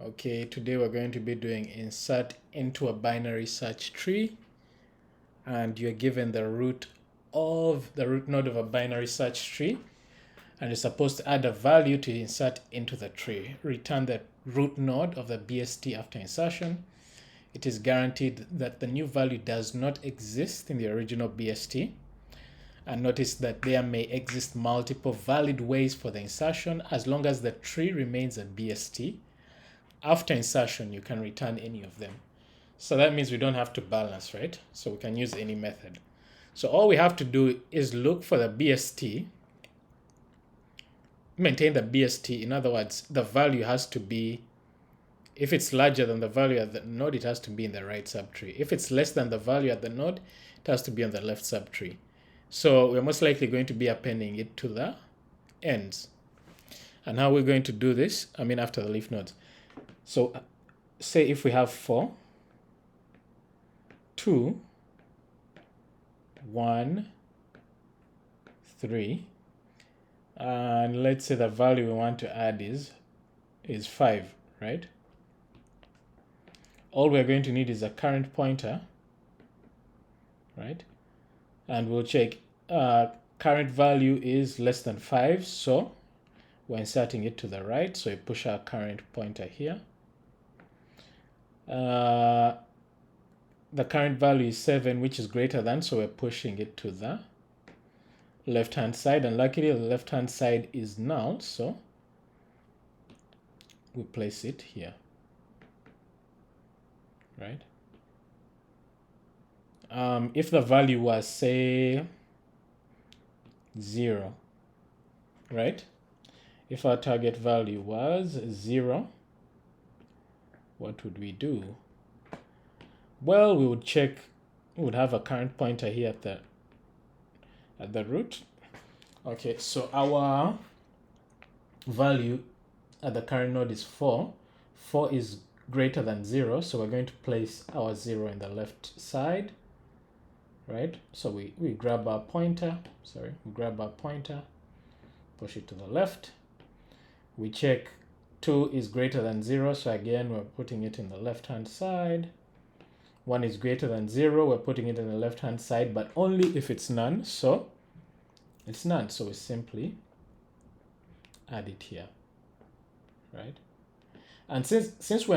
Okay, today we're going to be doing insert into a binary search tree, and you're given the root node of a binary search tree, and you're supposed to add a value to insert into the tree. Return the root node of the BST after insertion. It is guaranteed that the new value does not exist in the original BST. And notice that there may exist multiple valid ways for the insertion as long as the tree remains a BST. After insertion, you can return any of them. So that means we don't have to balance, right? So we can use any method. So all we have to do is look for the BST, maintain the BST. In other words, the value has to be, if it's larger than the value at the node, it has to be in the right subtree. If it's less than the value at the node, it has to be on the left subtree. So we're most likely going to be appending it to the ends. And how we're going to do this, after the leaf nodes. So say if we have 4, 2, 1, 3, and let's say the value we want to add is 5, right? All we're going to need is a current pointer, right? And we'll check current value is less than 5, so we're inserting it to the right, so we push our current pointer here. The current value is 7, which is greater than, so we're pushing it to the left hand side, and luckily the left hand side is null, so we place it here, right? If the value was, say, 0, right? If our target value was 0, what would we do? Well, we would check, we would have a current pointer here at the root. Okay, so our value at the current node is 4. 4 is greater than 0, so we're going to place our 0 in the left side, right? So we grab our pointer, push it to the left. We check 2 is greater than 0, so again we're putting it in the left hand side. 1 is greater than 0, we're putting it in the left hand side, but only if it's none, so it's none, so we simply add it here, right? And since we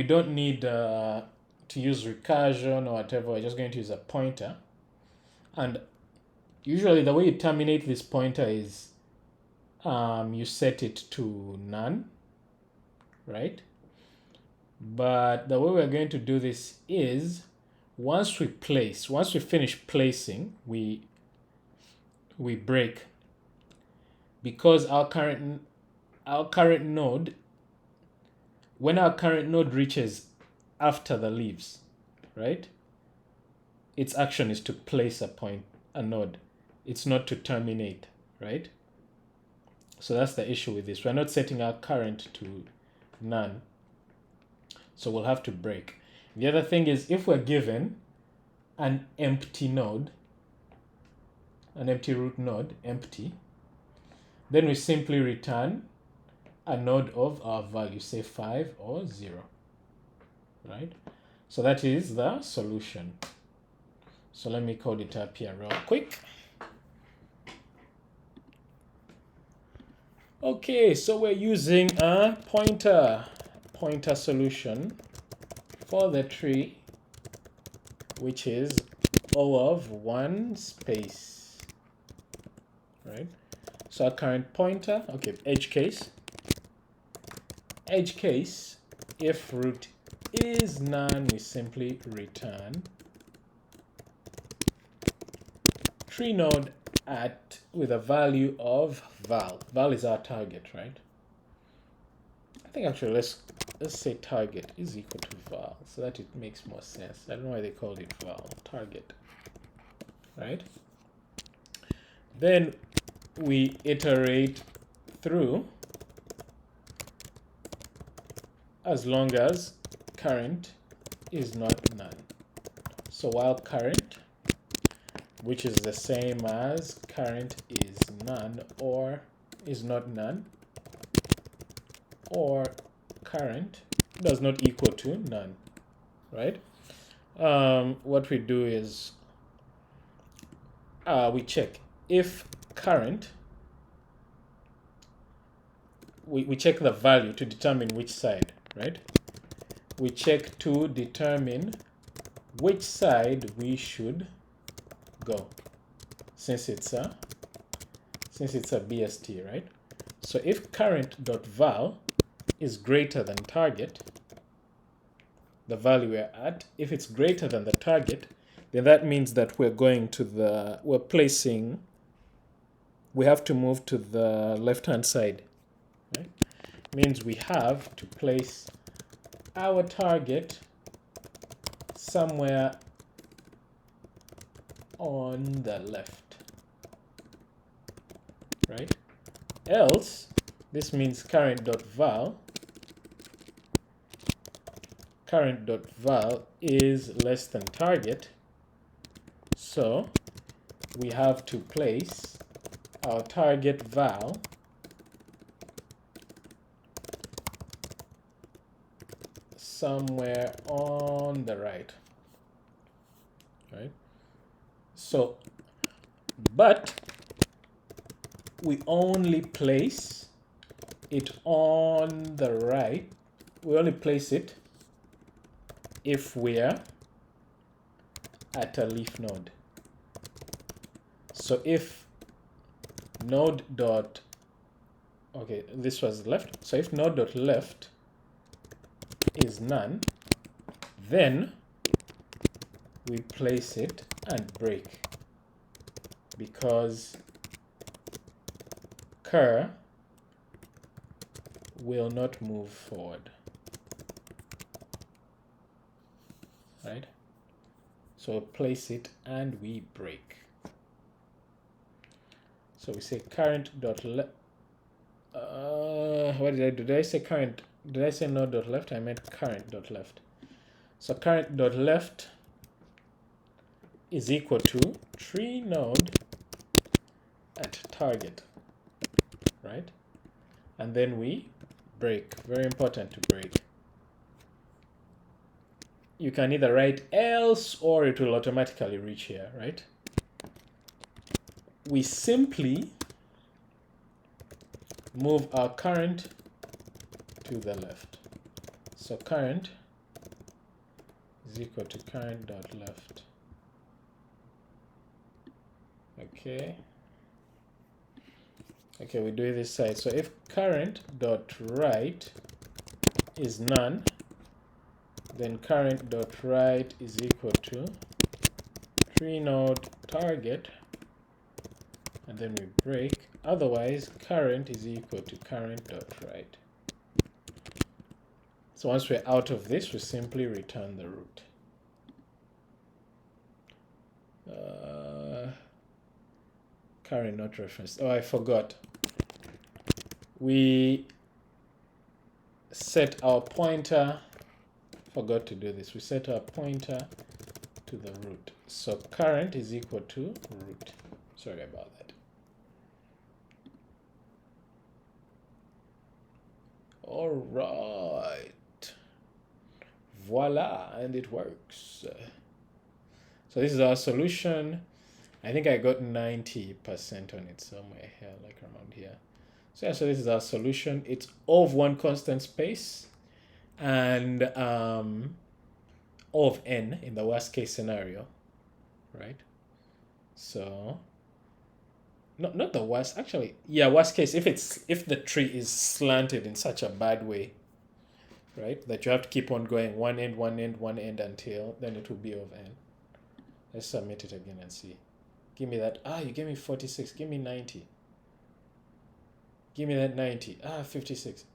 don't need to use recursion or whatever, we're just going to use a pointer. And usually the way you terminate this pointer is you set it to none, right? But the way we're going to do this is once we finish placing, we break, because our current node, when our current node reaches after the leaves, right, its action is to place a node. It's not to terminate, right? So that's the issue with this. We're not setting our current to none, so we'll have to break. The other thing is, if we're given an empty node, an empty root node, empty, then we simply return a node of our value, say 5 or 0, right? So that is the solution. So let me code it up here real quick. Okay, so we're using a pointer solution for the tree, which is O of 1 space, right? So our current pointer, okay, edge case, if root is none, we simply return tree node with a value of val. Val is our target, right? I think actually let's say target is equal to val, so that it makes more sense. I don't know why they called it val, target, right? Then we iterate through as long as current is not none. So while current, which is the same as current is none, or is not none, or current does not equal to none, right? What we do is we check if current, we check the value to determine which side, right? We check to determine which side we should go, since it's a BST, right? So if current.val is greater than target, the value we're at, if it's greater than the target, then that means that we're going to the, we have to move to the left-hand side, right? Means we have to place our target somewhere on the left, right? Else, this means current.val is less than target, so we have to place our target val somewhere on the right, right? So, but we only place it on the right, we only place it if we're at a leaf node. So if node dot, okay, this was left, so if node dot left is none, then we place it and break, because cur will not move forward, right? So place it and we break. So we say current dot left. What did I do? Did I say current? Did I say node dot left? I meant current dot left. So current dot left is equal to tree node at target, right? And then we break. Very important to break. You can either write else or it will automatically reach here, right? We simply move our current to the left. So current is equal to current dot left. Okay. Okay, we do it this side. So if current dot right is none, then current dot right is equal to tree node target, and then we break. Otherwise, current is equal to current dot right. So once we're out of this, we simply return the root. Current not referenced. Oh, I forgot. We set our pointer. Forgot to do this. We set our pointer to the root. So current is equal to root. Sorry about that. All right. Voila, and it works. So this is our solution. I think I got 90% on it somewhere here, like around here. So yeah, so this is our solution. It's O of one constant space and O of n in the worst case scenario, right? So not the worst, actually. Yeah, worst case, if the tree is slanted in such a bad way, right, that you have to keep on going one end until, then it will be O of n. Let's submit it again and see. Give me that. You gave me 46. Give me 90. Give me that 90. 56.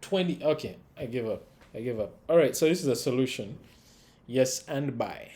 20. Okay, I give up. All right, so this is a solution. Yes, and bye.